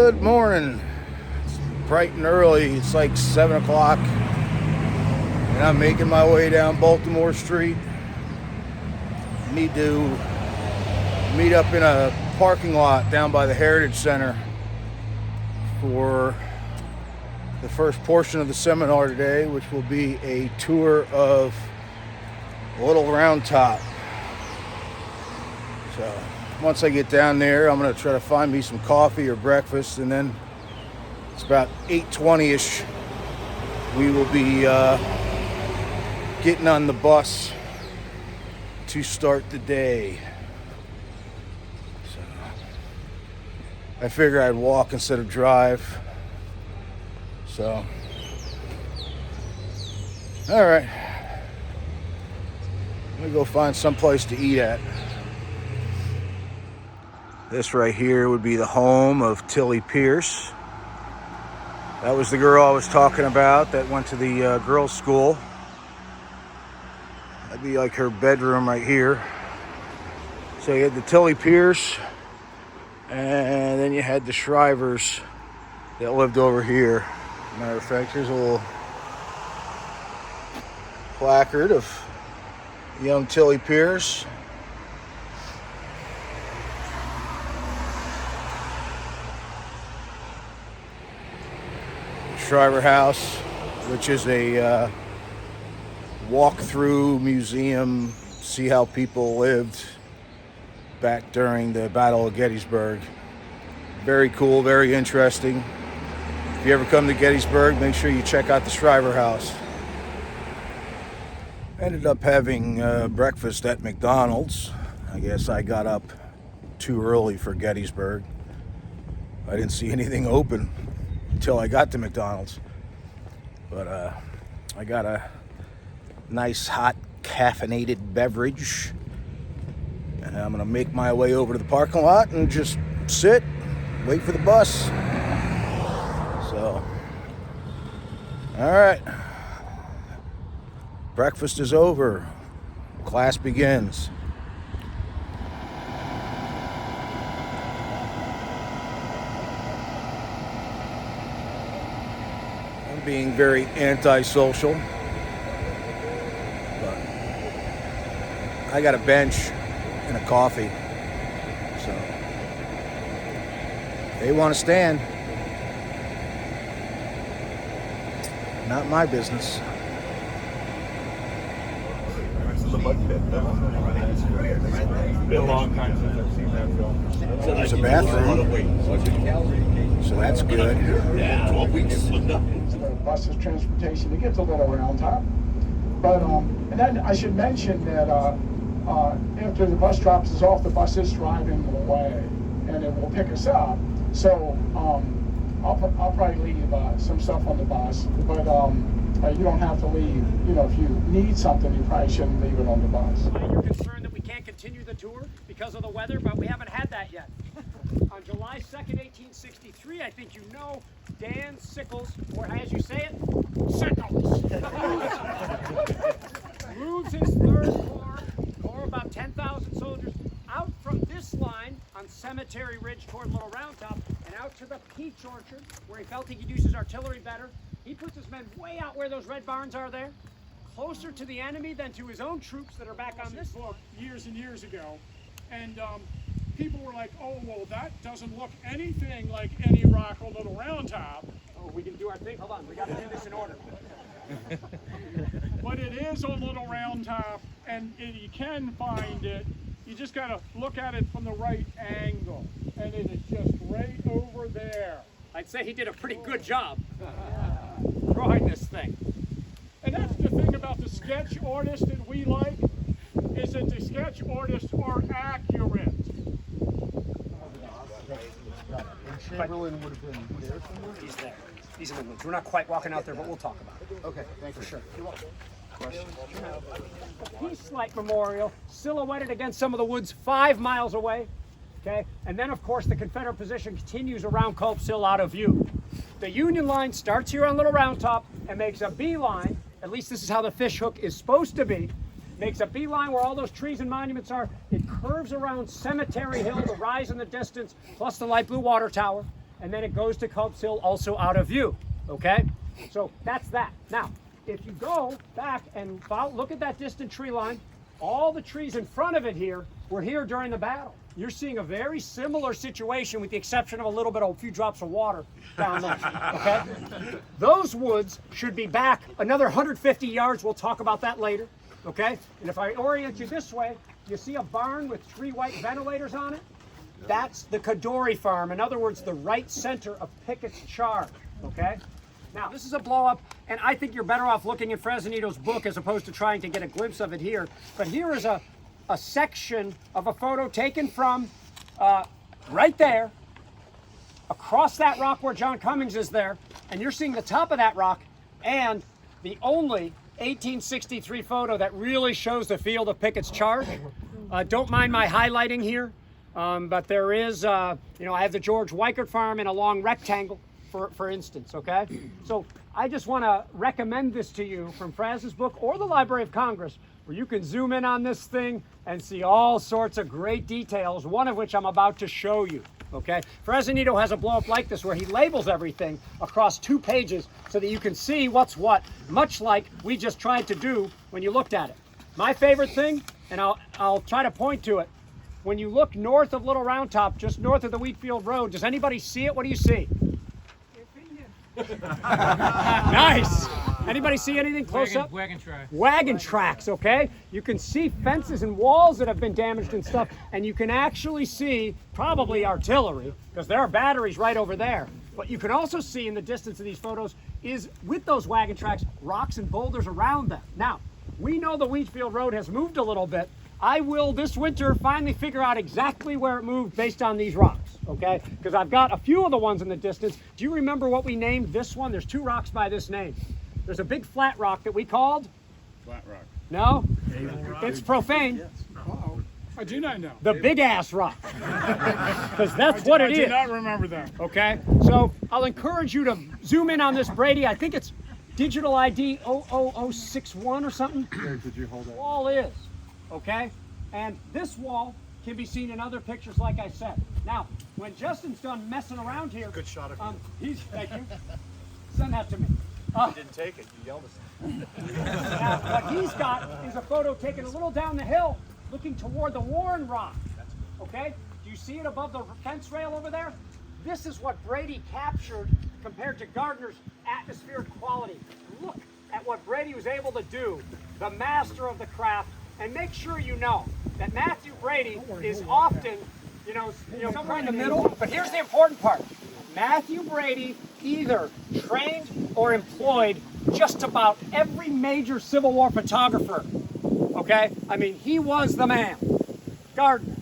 Good morning. It's bright and early. It's like 7 o'clock. And I'm making my way down Baltimore Street. Need to meet up in a parking lot down by the Heritage Center for the first portion of the seminar today, which will be a tour of Little Round Top. So once I get down there, I'm going to try to find me some coffee or breakfast, and then it's about 8:20ish. We will be getting on the bus to start the day. So I figure I'd walk instead of drive. So, all right. Let me go find some place to eat at. This right here would be the home of Tilly Pierce. That was the girl I was talking about that went to the girls' school. That'd be like her bedroom right here. So you had the Tilly Pierce, and then you had the Shrivers that lived over here. Matter of fact, here's a little placard of young Tilly Pierce. Shriver House, which is a walk-through museum, see how people lived back during the Battle of Gettysburg. Very cool, very interesting. If you ever come to Gettysburg, make sure you check out the Shriver House. Ended up having breakfast at McDonald's. I guess I got up too early for Gettysburg. I didn't see anything open until I got to McDonald's. But I got a nice hot caffeinated beverage. And I'm gonna make my way over to the parking lot and just sit, wait for the bus. So, all right. Breakfast is over. Class begins. I'm being very antisocial, but I got a bench and a coffee, so they want to stand. Not my business. Been a long time since I've seen that film. There's a bathroom, so that's good. Yeah, 12 weeks. Buses, transportation, to get to Little Round Top. But and then I should mention that after the bus drops us off, the bus is driving away, and it will pick us up. So I'll probably leave some stuff on the bus, but you don't have to leave. You know, if you need something, you probably shouldn't leave it on the bus. You're concerned that we can't continue the tour because of the weather, but we haven't had that yet. On July 2nd, 1863, I think you know, Dan Sickles, or as you say it, Sickles, moves his third corps of about 10,000 soldiers out from this line on Cemetery Ridge toward Little Round Top and out to the Peach Orchard, where he felt he could use his artillery better. He puts his men way out where those red barns are there, closer to the enemy than to his own troops that are back on this book years and years ago, and people were like, oh, well, that doesn't look anything like any rock or Little Round Top. Oh, we can do our thing. Hold on, we got to do this in order. But it is on Little Round Top, and you can find it. You just got to look at it from the right angle, and it is just right over there. I'd say he did a pretty good job drawing this thing. And that's the thing about the sketch artists that we like, is that the sketch artists are accurate. Chamberlain would have been there somewhere? He's there. He's in the woods. We're not quite walking out there, but we'll talk about it. Okay, thank you. For sure. You're welcome. A peace-like memorial silhouetted against some of the woods 5 miles away. Okay, and then of course the Confederate position continues around Culp's Hill out of view. The Union line starts here on Little Round Top and makes a beeline, at least this is how the fish hook is supposed to be, makes a beeline where all those trees and monuments are. It curves around Cemetery Hill, the rise in the distance, plus the light blue water tower. and then it goes to Culp's Hill, also out of view, okay? So that's that. Now, if you go back and look at that distant tree line, all the trees in front of it here were here during the battle. You're seeing a very similar situation with the exception of a few drops of water down there, okay? Those woods should be back another 150 yards. We'll talk about that later, okay? And if I orient you this way, you see a barn with 3 white ventilators on it? That's the Kadori farm. In other words, the right center of Pickett's charge, okay? Now, this is a blow-up, and I think you're better off looking at Fresnito's book as opposed to trying to get a glimpse of it here. But here is a section of a photo taken from right there, across that rock where John Cummings is there, and you're seeing the top of that rock, and the only 1863 photo that really shows the field of Pickett's charge. Don't mind my highlighting here, but there is, I have the George Weichert farm in a long rectangle, for instance, okay? So I just want to recommend this to you from Fraz's book or the Library of Congress, where you can zoom in on this thing and see all sorts of great details, one of which I'm about to show you, okay? Fresnito has a blow-up like this where he labels everything across 2 pages so that you can see what's what, much like we just tried to do when you looked at it. My favorite thing, and I'll try to point to it, when you look north of Little Round Top, just north of the Wheatfield Road, does anybody see it? What do you see? Nice. Anybody see anything close up? Wagon tracks. Wagon tracks, okay? You can see fences and walls that have been damaged and stuff, and you can actually see probably artillery, because there are batteries right over there. But you can also see in the distance of these photos is, with those wagon tracks, rocks and boulders around them. Now, we know the Wheatfield Road has moved a little bit. I will this winter finally figure out exactly where it moved based on these rocks, okay? Because I've got a few of the ones in the distance. Do you remember what we named this one? There's 2 rocks by this name. There's a big flat rock that we called? Flat rock. No? It's profane. Uh-oh. I do not know. The big ass rock. Because that's what it is. I do not remember that. Okay? So I'll encourage you to zoom in on this, Brady. I think it's digital ID 00061 or something. Did you hold that? Wall is. Okay? And this wall can be seen in other pictures, like I said. Now, when Justin's done messing around here, Good shot of you. thank you. Send that to me. You didn't take it. You yelled at me. Now, what he's got is a photo taken a little down the hill, looking toward the Warren Rock. Okay? Do you see it above the fence rail over there? This is what Brady captured compared to Gardner's atmospheric quality. Look at what Brady was able to do, the master of the craft. And make sure you know that Matthew Brady is often, somewhere in the middle. But here's the important part. Matthew Brady either trained or employed just about every major Civil War photographer. Okay? I mean, he was the man. Gardner,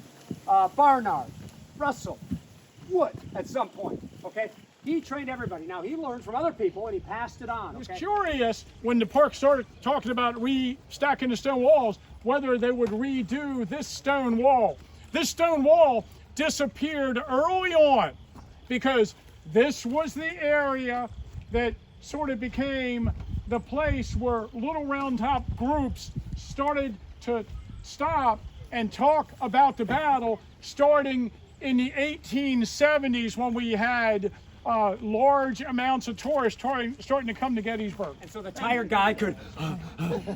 Barnard, Russell, Wood at some point. Okay? He trained everybody. Now, he learned from other people, and he passed it on. I was Okay? curious when the park started talking about restacking the stone walls, whether they would redo this stone wall. This stone wall disappeared early on because this was the area that sort of became the place where Little Round Top groups started to stop and talk about the battle, starting in the 1870s when we had large amounts of tourists starting to come to Gettysburg. And so the tired guy could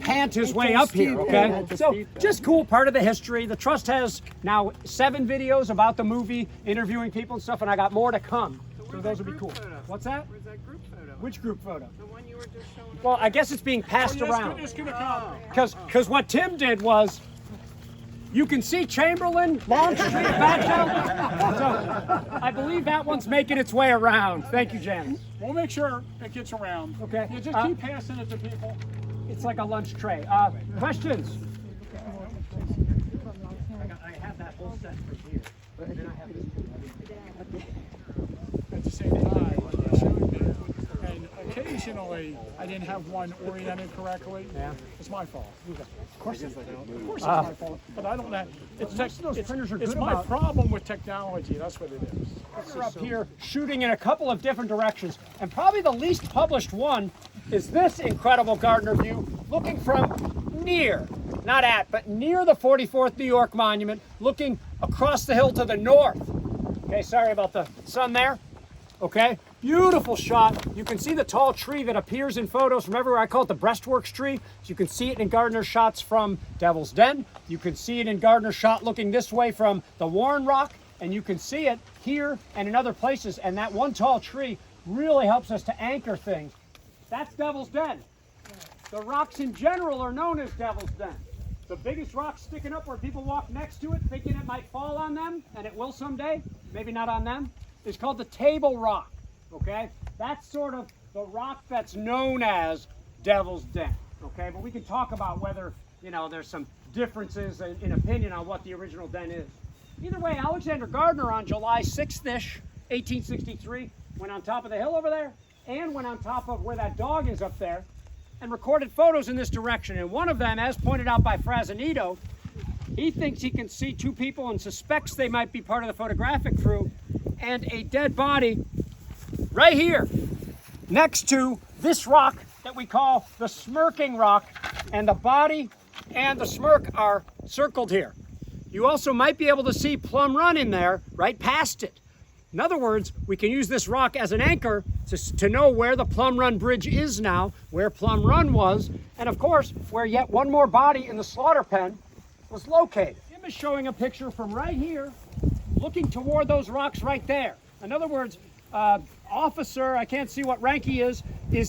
pant his way up here, okay? So just cool part of the history. The Trust has now 7 videos about the movie, interviewing people and stuff, and I got more to come. So those will be cool. What's that? Where's that group photo? Which group photo? The one you were just showing. Well, I guess it's being passed around. It's gonna come. Because what Tim did was, you can see Chamberlain, Long Street, Batchel. So I believe that one's making its way around. Thank you, Janice. We'll make sure it gets around. Okay. You just keep passing it to people. It's like a lunch tray. Questions? I have that whole set from here. And then I have this. At the same time, when you showed me, and occasionally I didn't have one oriented correctly. Yeah. It's my fault. Of course it's Of course it's my fault, but I don't know. those printers are it's good my about- problem with technology. That's what it is. We're up here shooting in a couple of different directions, and probably the least published one is this incredible Gardner view, looking from near, not at, but near the 44th New York Monument, looking across the hill to the north. Okay, sorry about the sun there. Okay, beautiful shot. You can see the tall tree that appears in photos from everywhere. I call it the breastworks tree. So you can see it in Gardner's shots from Devil's Den. You can see it in Gardner's shot looking this way from the Warren Rock. And you can see it here and in other places. And that one tall tree really helps us to anchor things. That's Devil's Den. The rocks in general are known as Devil's Den. The biggest rock sticking up where people walk next to it thinking it might fall on them, and it will someday, maybe not on them, is called the Table Rock, okay? That's sort of the rock that's known as Devil's Den, okay? But we can talk about whether, you know, there's some differences in opinion on what the original den is. Either way, Alexander Gardner on July 6th-ish, 1863, went on top of the hill over there and went on top of where that dog is up there and recorded photos in this direction. And one of them, as pointed out by Frazanito, he thinks he can see two people and suspects they might be part of the photographic crew, and a dead body right here next to this rock that we call the Smirking Rock, and the body and the smirk are circled here. You also might be able to see Plum Run in there right past it. In other words, we can use this rock as an anchor to know where the Plum Run Bridge is now, where Plum Run was, and of course, where yet one more body in the slaughter pen was located. Jim is showing a picture from right here, looking toward those rocks right there. In other words, officer, I can't see what rank he is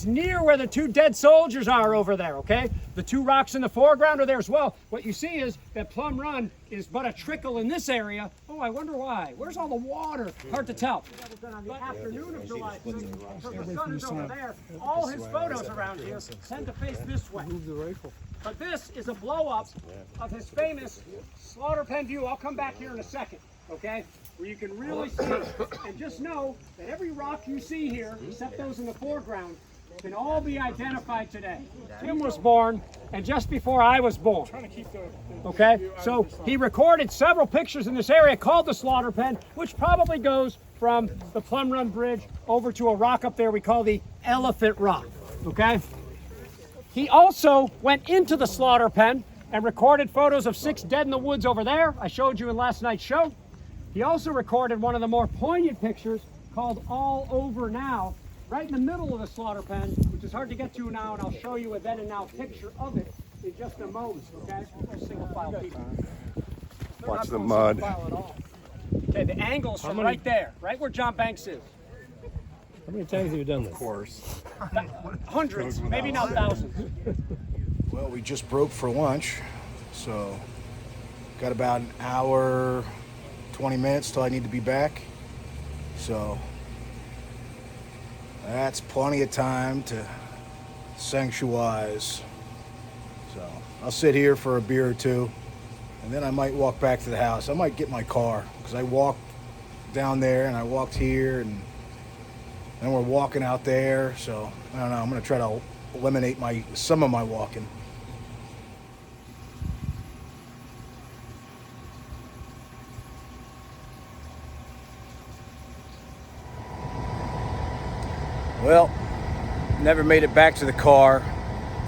near where the two dead soldiers are over there, okay? The two rocks in the foreground are there as well. What you see is that Plum Run is but a trickle in this area. Oh, I wonder why. Where's all the water? Hard to tell. But on the afternoon of July 6th, so the sun is over there. All his photos around here tend to face this way. But this is a blow-up of his famous slaughter pen view. I'll come back here in a second, okay? Where you can really see, and just know that every rock you see here, except those in the foreground, can all be identified today. Tim was born, and just before I was born. Okay, so he recorded several pictures in this area called the Slaughter Pen, which probably goes from the Plum Run Bridge over to a rock up there we call the Elephant Rock. Okay. He also went into the Slaughter Pen and recorded photos of 6 dead in the woods over there. I showed you in last night's show. He also recorded one of the more poignant pictures called All Over Now, right in the middle of the slaughter pen, which is hard to get to now, and I'll show you a then and now picture of it in just a moment, okay? Single file people. Watch the mud. Okay, the angle's from right there, right where John Banks is. How many times have you done this? Of course. Hundreds, maybe not thousands. Well, we just broke for lunch, so got about an hour, 20 minutes till I need to be back. So that's plenty of time to sanctuarize. So I'll sit here for a beer or two, and then I might walk back to the house. I might get my car, because I walked down there and I walked here, and then we're walking out there. So I don't know, I'm gonna try to eliminate some of my walking. Well, never made it back to the car,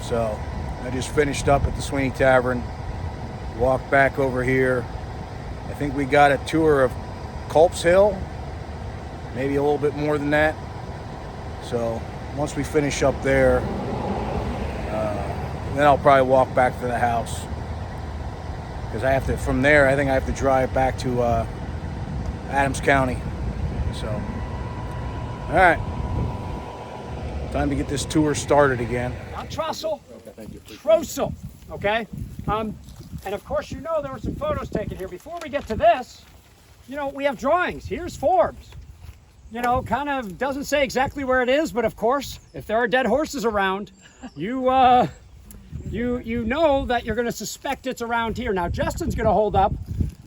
so I just finished up at the Sweeney Tavern, walked back over here. I think we got a tour of Culp's Hill, maybe a little bit more than that. So once we finish up there, then I'll probably walk back to the house, because I have to, from there, I think I have to drive back to Adams County. So, all right. Time to get this tour started again. Not Trussell, Trossel, okay? And of course, you know there were some photos taken here. Before we get to this, you know, we have drawings. Here's Forbes. You know, kind of doesn't say exactly where it is, but of course, if there are dead horses around, you know that you're going to suspect it's around here. Now, Justin's going to hold up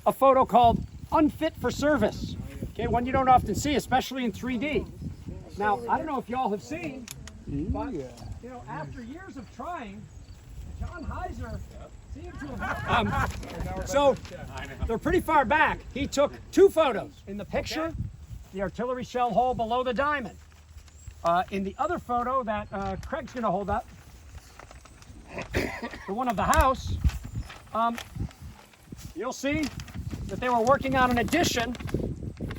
a photo called Unfit for Service, okay? One you don't often see, especially in 3D. Now, I don't know if y'all have seen, but, you know, after years of trying, John Heiser seemed to have... so, they're pretty far back. He took 2 photos. In the picture, the artillery shell hole below the diamond. In the other photo that Craig's going to hold up, the one of the house, you'll see that they were working on an addition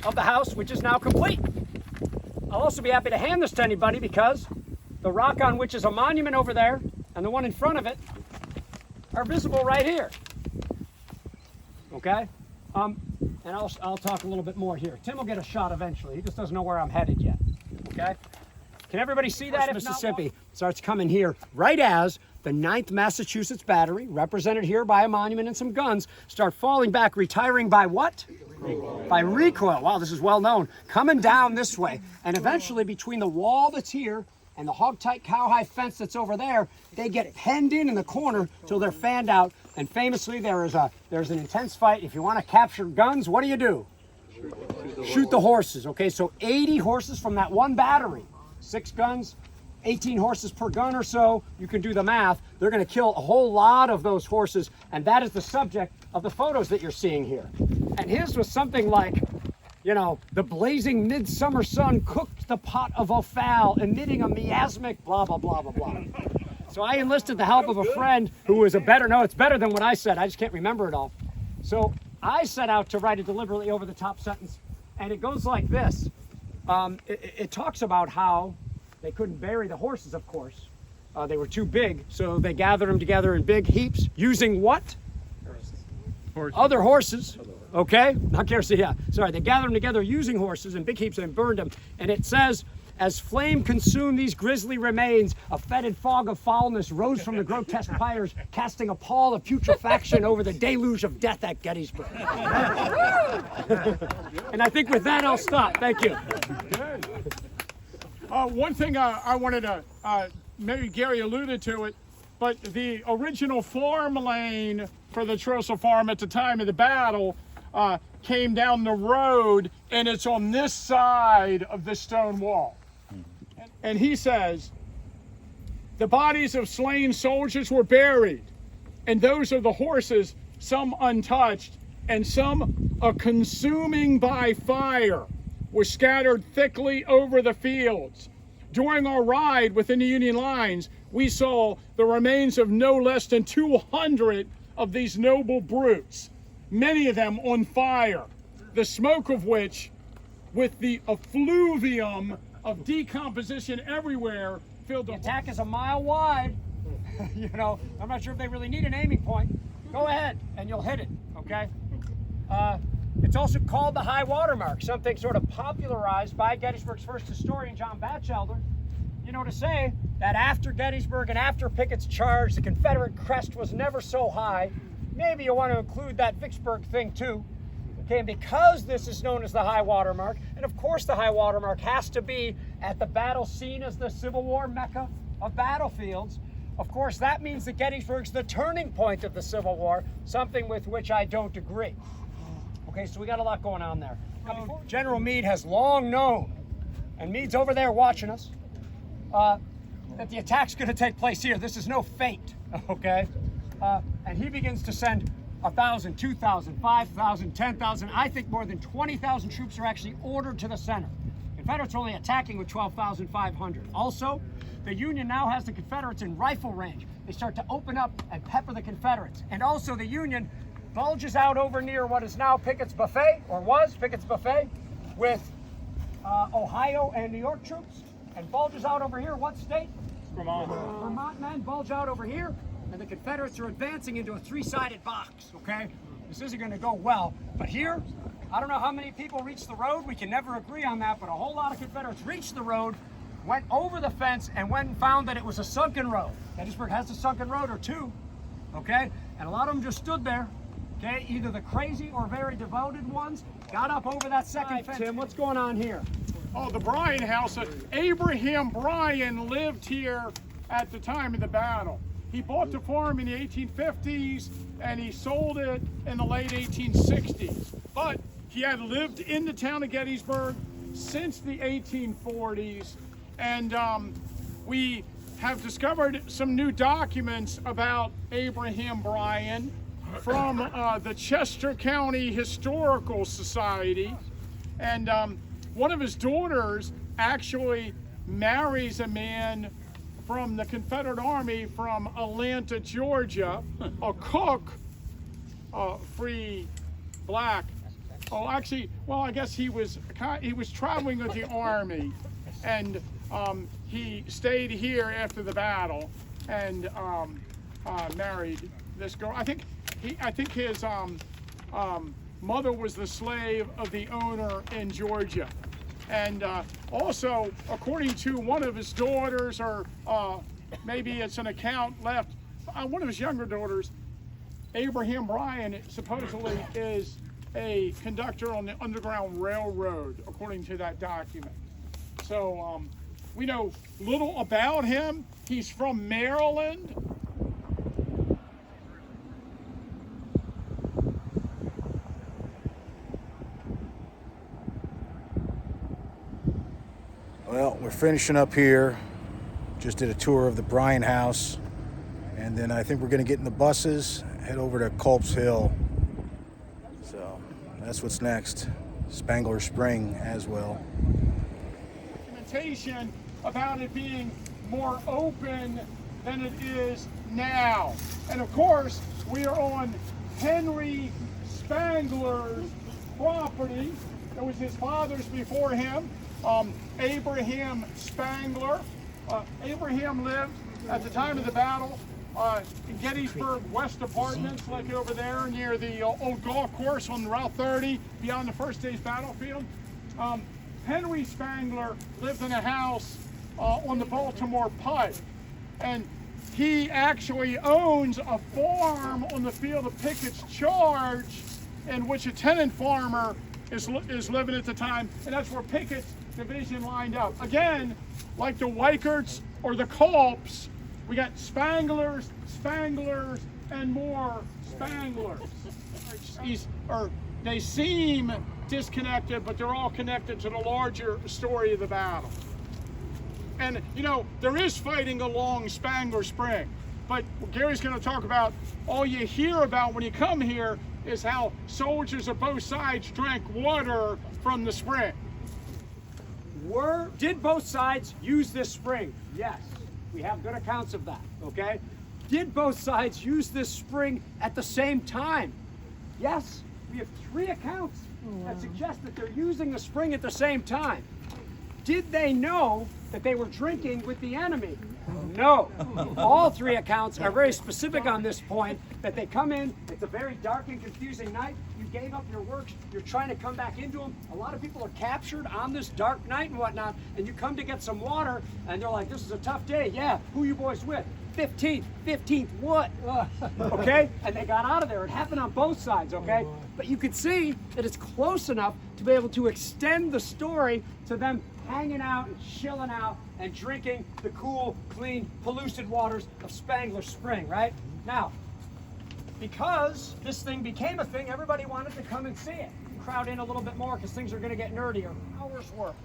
of the house, which is now complete. I'll also be happy to hand this to anybody because the rock on which is a monument over there and the one in front of it are visible right here. Okay? And I'll talk a little bit more here. Tim will get a shot eventually. He just doesn't know where I'm headed yet. Okay? Can everybody see that? Mississippi starts coming here right as the 9th Massachusetts Battery, represented here by a monument and some guns, start falling back, retiring by what? Recoil. By recoil. Wow, this is well known. Coming down this way. And eventually between the wall that's here and the hog-tight cowhide fence that's over there, they get penned in the corner till they're fanned out. And famously, there's an intense fight. If you want to capture guns, what do? Shoot the horses. Okay, so 80 horses from that one battery. 6 guns, 18 horses per gun or so. You can do the math. They're going to kill a whole lot of those horses, and that is the subject of the photos that you're seeing here. And his was something like, you know, the blazing midsummer sun cooked the pot of offal, emitting a miasmic blah, blah, blah, blah, blah. So I enlisted the help of a friend who was it's better than what I said. I just can't remember it all. So I set out to write a deliberately over-the-top sentence, and it goes like this. It talks about how they couldn't bury the horses, of course. They were too big, so they gathered them together in big heaps using what? Other horses. Okay? Not kerosene, yeah. Sorry, they gathered them together using horses in big heaps and burned them. And it says, as flame consumed these grisly remains, a fetid fog of foulness rose from the grotesque pyres, casting a pall of putrefaction over the deluge of death at Gettysburg. And I think with that, I'll stop. Thank you. One thing I wanted to, maybe Gary alluded to it, but the original farm lane for the Trossel farm at the time of the battle came down the road, and it's on this side of the stone wall. And he says, the bodies of slain soldiers were buried, and those of the horses, some untouched, and some consuming by fire, were scattered thickly over the fields. During our ride within the Union lines, we saw the remains of no less than 200 of these noble brutes, many of them on fire, the smoke of which, with the effluvium of decomposition everywhere, filled the attack is a mile wide. You know, I'm not sure if they really need an aiming point. Go ahead and you'll hit it, okay? It's also called the high water mark, something sort of popularized by Gettysburg's first historian, John Batchelder, you know, to say that after Gettysburg and after Pickett's charge, the Confederate crest was never so high. Maybe you want to include that Vicksburg thing too. Okay, and because this is known as the high water mark, and of course the high water mark has to be at the battle scene as the Civil War mecca of battlefields, of course that means that Gettysburg's the turning point of the Civil War, something with which I don't agree. Okay, so we got a lot going on there. Now, General Meade has long known, and Meade's over there watching us, that the attack's going to take place here. This is no feint, okay? And he begins to send 1,000, 2,000, 5,000, 10,000. I think more than 20,000 troops are actually ordered to the center. Confederates are only attacking with 12,500. Also, the Union now has the Confederates in rifle range. They start to open up and pepper the Confederates. And also the Union bulges out over near what is now Pickett's Buffet, or was Pickett's Buffet, with Ohio and New York troops, and bulges out over here. What state? Vermont. Vermont men bulge out over here, and the Confederates are advancing into a three-sided box, okay? This isn't going to go well, but here, I don't know how many people reached the road. We can never agree on that, but a whole lot of Confederates reached the road, went over the fence, and went and found that it was a sunken road. Gettysburg has a sunken road or two, okay? And a lot of them just stood there, okay? Either the crazy or very devoted ones got up over that second fence. Tim, what's going on here? Oh, the Bryan house. Abraham Bryan lived here at the time of the battle. He bought the farm in the 1850s and he sold it in the late 1860s. But he had lived in the town of Gettysburg since the 1840s, and we have discovered some new documents about Abraham Bryan from the Chester County Historical Society, and one of his daughters actually marries a man from the Confederate Army from Atlanta, Georgia, a cook, free black. Oh, actually, well, I guess he was traveling with the Army, and he stayed here after the battle and married this girl. I think his mother was the slave of the owner in Georgia. And also, according to one of his daughters, or maybe it's an account left, one of his younger daughters, Abraham Bryan, supposedly is a conductor on the Underground Railroad, according to that document. So we know little about him. He's from Maryland. Well, we're finishing up here. Just did a tour of the Bryan house. And then I think we're going to get in the buses, head over to Culp's Hill. So that's what's next. Spangler Spring as well. Documentation about it being more open than it is now. And of course, we are on Henry Spangler's property. It was his father's before him, Abraham Spangler. Abraham lived at the time of the battle in Gettysburg West Apartments, like over there near the old golf course on Route 30 beyond the first day's battlefield. Henry Spangler lived in a house on the Baltimore Pike, and he actually owns a farm on the field of Pickett's Charge, in which a tenant farmer is living at the time, and that's where Pickett's division lined up. Again, like the Weikerts or the Culps, we got Spanglers, and more Spanglers. They seem disconnected, but they're all connected to the larger story of the battle. And you know, there is fighting along Spangler Spring, but what Gary's going to talk about, all you hear about when you come here is how soldiers of both sides drank water from the spring. Did both sides use this spring? Yes, we have good accounts of that, okay? Did both sides use this spring at the same time? Yes, we have 3 accounts that suggest that they're using the spring at the same time. Did they know that they were drinking with the enemy? No. All 3 accounts are very specific on this point, that they come in, it's a very dark and confusing night, you gave up your works, you're trying to come back into them. A lot of people are captured on this dark night and whatnot, and you come to get some water, and they're like, this is a tough day. Yeah, who you boys with? 15th, what? Okay, and they got out of there. It happened on both sides, okay? But you can see that it's close enough to be able to extend the story to them hanging out and chilling out and drinking the cool, clean, pellucid waters of Spangler Spring, right? Now, because this thing became a thing, everybody wanted to come and see it. Crowd in a little bit more because things are going to get nerdier. Hours work.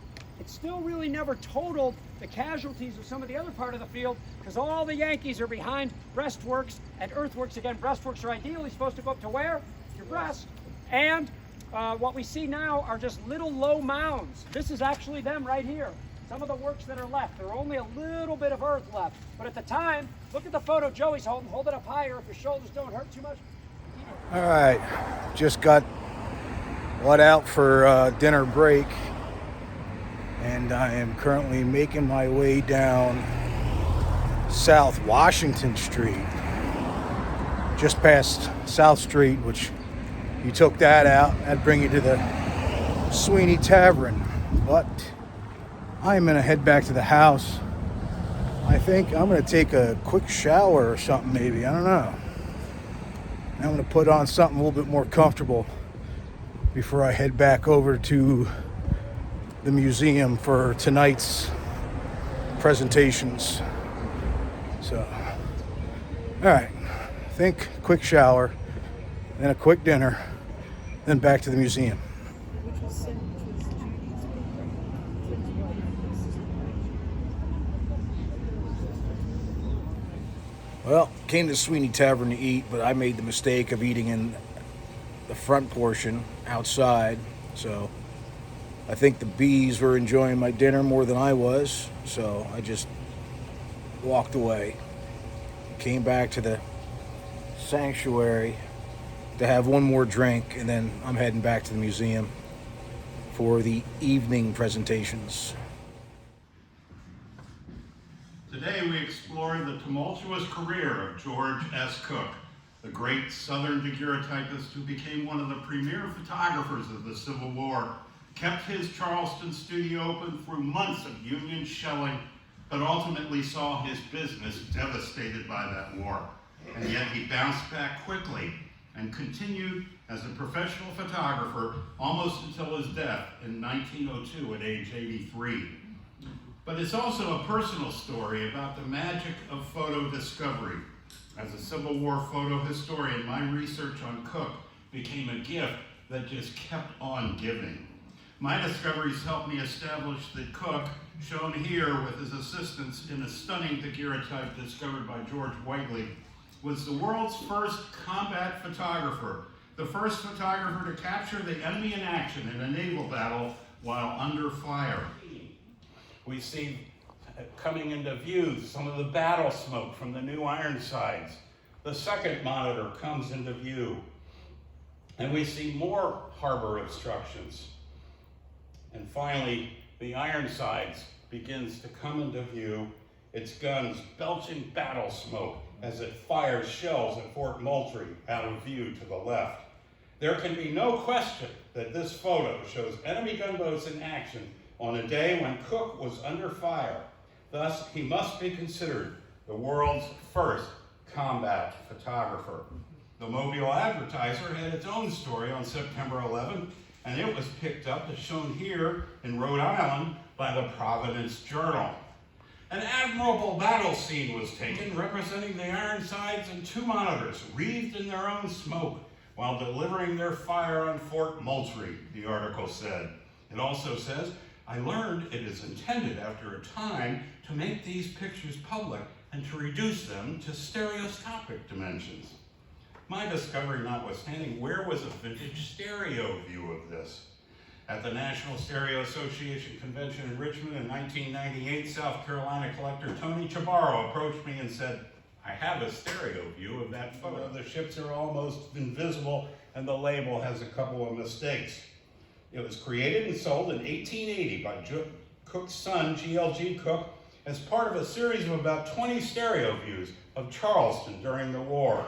It still really never totaled the casualties of some of the other part of the field, because all the Yankees are behind breastworks and earthworks. Again, breastworks are ideally supposed to go up to where? Your breast. And what we see now are just little low mounds. This is actually them right here. Some of the works that are left. There are only a little bit of earth left. But at the time, look at the photo Joey's holding. Hold it up higher if your shoulders don't hurt too much. All right, just got let out for dinner break, and I am currently making my way down South Washington Street, just past South Street, which you took that out, that'd bring you to the Sweeney Tavern. But I'm gonna head back to the house. I think I'm gonna take a quick shower or something, maybe, I don't know. I'm gonna put on something a little bit more comfortable before I head back over to the museum for tonight's presentations. So, all right, I think quick shower, then a quick dinner, then back to the museum. Well, came to Sweeney Tavern to eat, but I made the mistake of eating in the front portion outside. So I think the bees were enjoying my dinner more than I was. So I just walked away. Came back to the sanctuary to have one more drink, and then I'm heading back to the museum for the evening presentations. Today we explore the tumultuous career of George S. Cook, the great Southern daguerreotypist who became one of the premier photographers of the Civil War, kept his Charleston studio open through months of Union shelling, but ultimately saw his business devastated by that war. And yet he bounced back quickly and continued as a professional photographer almost until his death in 1902 at age 83. But it's also a personal story about the magic of photo discovery. As a Civil War photo historian, my research on Cook became a gift that just kept on giving. My discoveries helped me establish that Cook, shown here with his assistants in a stunning daguerreotype discovered by George Whiteley, was the world's first combat photographer, the first photographer to capture the enemy in action in a naval battle while under fire. We see coming into view some of the battle smoke from the new Ironsides. The second monitor comes into view, and we see more harbor obstructions. And finally, the Ironsides begins to come into view, its guns belching battle smoke as it fires shells at Fort Moultrie out of view to the left. There can be no question that this photo shows enemy gunboats in action on a day when Cook was under fire. Thus, he must be considered the world's first combat photographer. The Mobile Advertiser had its own story on September 11, and it was picked up as shown here in Rhode Island by the Providence Journal. An admirable battle scene was taken representing the Ironsides and two monitors wreathed in their own smoke while delivering their fire on Fort Moultrie, the article said. It also says, I learned it is intended after a time to make these pictures public and to reduce them to stereoscopic dimensions. My discovery notwithstanding, where was a vintage stereo view of this? At the National Stereo Association Convention in Richmond in 1998, South Carolina collector Tony Chabarro approached me and said, I have a stereo view of that photo. The ships are almost invisible and the label has a couple of mistakes. It was created and sold in 1880 by Cook's son, G.L.G. Cook, as part of a series of about 20 stereo views of Charleston during the war.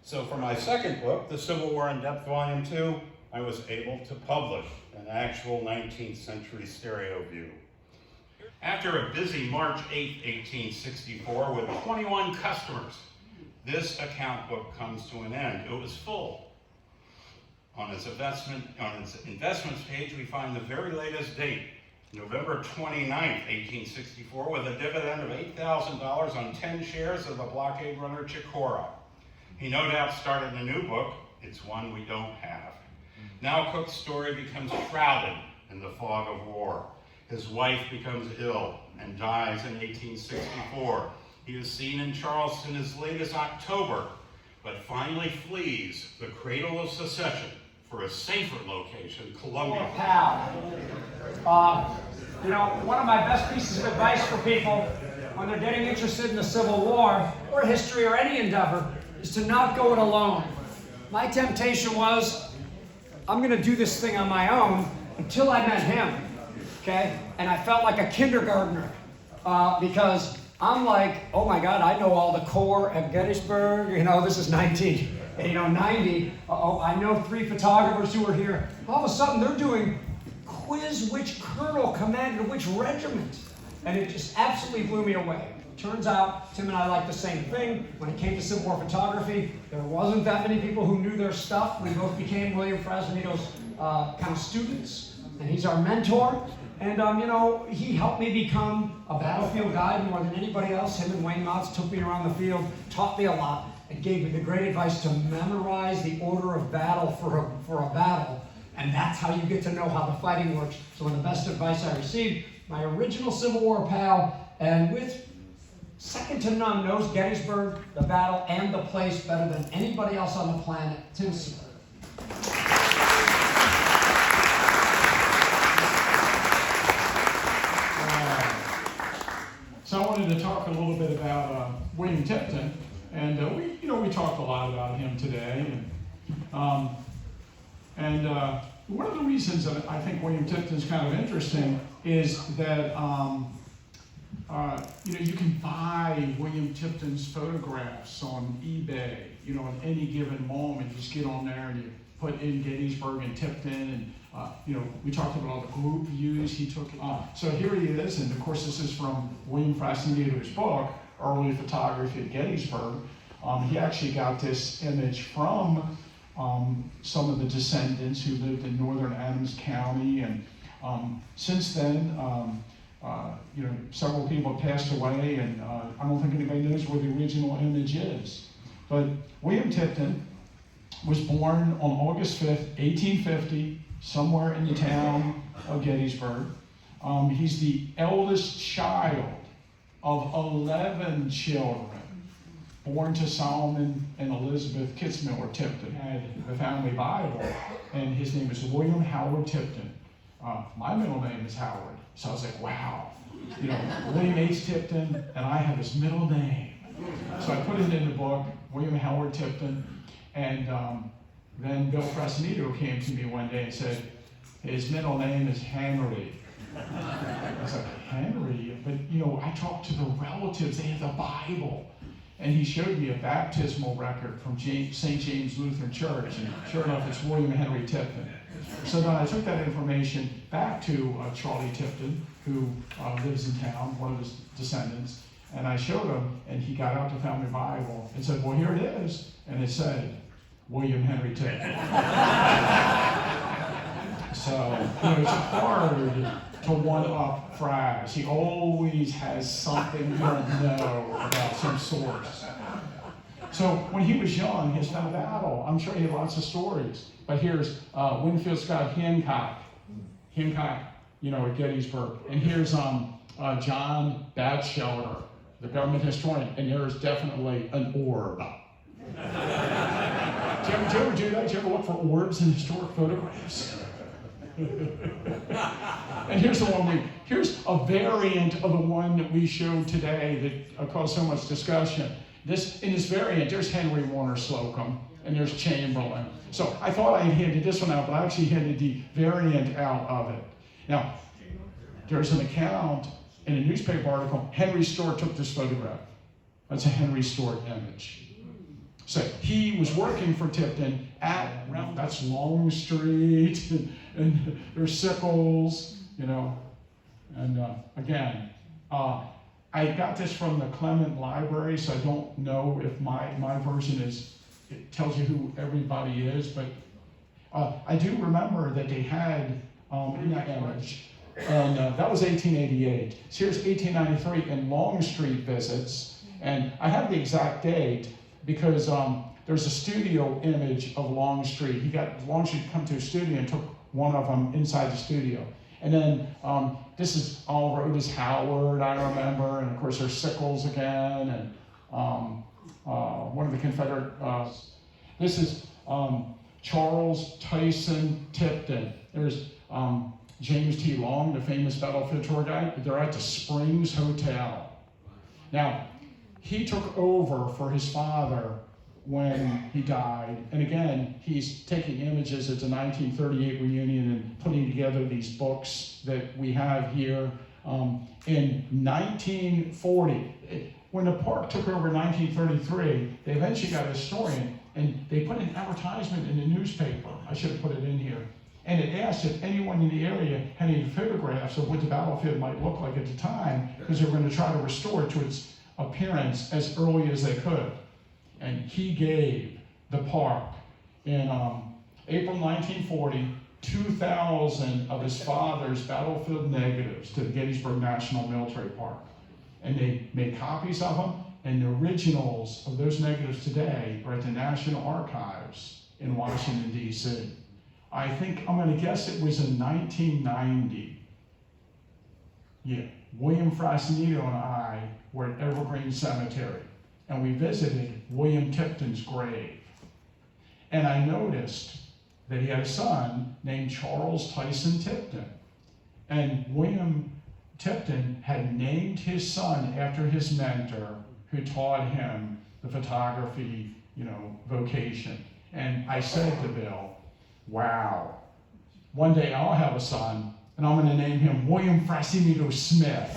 So for my second book, The Civil War in Depth, Volume 2, I was able to publish an actual 19th century stereo view. After a busy March 8, 1864, with 21 customers, this account book comes to an end. It was full. On its investments page, we find the very latest date, November 29, 1864, with a dividend of $8,000 on 10 shares of the blockade runner Chicora. He no doubt started a new book. It's one we don't have. Now Cook's story becomes shrouded in the fog of war. His wife becomes ill and dies in 1864. He is seen in Charleston as late as October, but finally flees the cradle of secession for a safer location, Columbia. Pal. One of my best pieces of advice for people when they're getting interested in the Civil War or history or any endeavor is to not go it alone. My temptation was, I'm going to do this thing on my own until I met him, okay? And I felt like a kindergartner because I'm like, oh my God, I know all the Corps at Gettysburg. This is 90. I know 3 photographers who were here. All of a sudden, they're doing quiz which colonel commanded which regiment. And it just absolutely blew me away. Turns out, Tim and I like the same thing. When it came to Civil War photography, there wasn't that many people who knew their stuff. We both became William Frasnito's kind of students, and he's our mentor. And, he helped me become a battlefield guide more than anybody else. Him and Wayne Motts took me around the field, taught me a lot, and gave me the great advice to memorize the order of battle for a battle. And that's how you get to know how the fighting works. So one of the best advice I received, my original Civil War pal, and with second to none, knows Gettysburg, the battle, and the place better than anybody else on the planet, Tim Smith. So I wanted to talk a little bit about William Tipton, and we talked a lot about him today. And one of the reasons that I think William Tipton's kind of interesting is that You can buy William Tipton's photographs on eBay, at any given moment. You just get on there and you put in Gettysburg and Tipton, and we talked about all the group views he took. So here he is, and of course this is from William Frasnito's book, Early Photography at Gettysburg. He actually got this image from some of the descendants who lived in northern Adams County, and since then, several people have passed away, and I don't think anybody knows where the original image is. But William Tipton was born on August 5th, 1850, somewhere in the town of Gettysburg. He's the eldest child of 11 children born to Solomon and Elizabeth Kitzmiller Tipton. Had the family Bible, and his name is William Howard Tipton. My middle name is Howard, so I was like, wow, William H. Tipton, and I have his middle name. So I put it in the book, William Howard Tipton, and then Bill Frasnito came to me one day and said, his middle name is Henry. I was like, Henry? But, I talked to the relatives, they have the Bible. And he showed me a baptismal record from St. James Lutheran Church, and sure enough, it's William Henry Tipton. So then I took that information back to Charlie Tipton, who lives in town, one of his descendants, and I showed him, and he got out the family Bible and said, well, here it is. And it said, William Henry Tipton. So, it's hard to one-up Fraz. He always has something you don't know about some source. So when he was young, he was in a battle. I'm sure he had lots of stories. But here's Winfield Scott Hancock, at Gettysburg. And here's John Batchelder, the government historian. And there's definitely an orb. Did you ever do that? Did you ever look for orbs in historic photographs? And here's the one here's a variant of the one that we showed today that caused so much discussion. In this variant, there's Henry Warner Slocum, and there's Chamberlain. So I thought I had handed this one out, but I actually handed the variant out of it. Now, there's an account in a newspaper article, Henry Stewart took this photograph. That's a Henry Stewart image. So he was working for Tipton that's Long Street, and there's Sickles, and again, I got this from the Clement Library, so I don't know if my version it tells you who everybody is, but I do remember that they had in that image, and that was 1888. So here's 1893, and Long Street visits, and I have the exact date because there's a studio image of Long Street. He got Longstreet to come to a studio and took one of them inside the studio. And then this is Oliver Otis Howard, I remember, and of course there's Sickles again, and one of the Confederate, this is Charles Tyson Tipton. There's James T. Long, the famous battlefield tour guide. They're at the Springs Hotel. Now, he took over for his father when he died. And again, he's taking images at the 1938 reunion and putting together these books that we have here. In 1940, when the park took over in 1933, they eventually got a historian, and they put an advertisement in the newspaper. I should have put it in here. And it asked if anyone in the area had any photographs of what the battlefield might look like at the time, because they were going to try to restore it to its appearance as early as they could. And he gave the park in April 1940, 2,000 of his father's battlefield negatives to the Gettysburg National Military Park. And they made copies of them, and the originals of those negatives today are at the National Archives in Washington, D.C. I think, I'm going to guess it was in 1990. Yeah, William Frasnito and I were at Evergreen Cemetery, and we visited William Tipton's grave. And I noticed that he had a son named Charles Tyson Tipton. And William Tipton had named his son after his mentor who taught him the photography, vocation. And I said to Bill, wow, one day I'll have a son, and I'm going to name him William Frasnito Smith.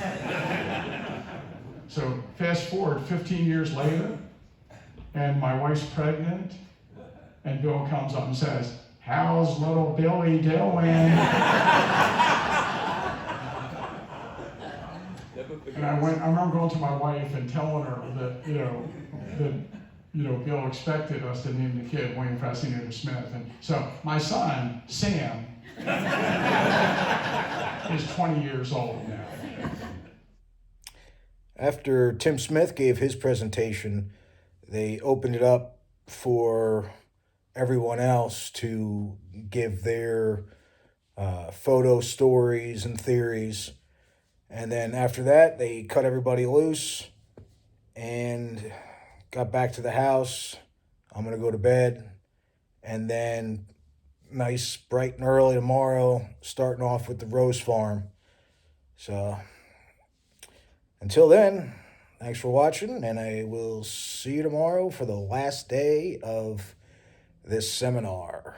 So fast forward 15 years later, and my wife's pregnant, and Bill comes up and says, "How's little Billy doing?" And I remember going to my wife and telling her that, Bill expected us to name the kid William Fascinator Smith. And so my son, Sam, is 20 years old now. After Tim Smith gave his presentation, they opened it up for everyone else to give their photo stories and theories. And then after that, they cut everybody loose and got back to the house. I'm going to go to bed. And then nice, bright and early tomorrow, starting off with the Rose Farm. So until then, thanks for watching, and I will see you tomorrow for the last day of this seminar.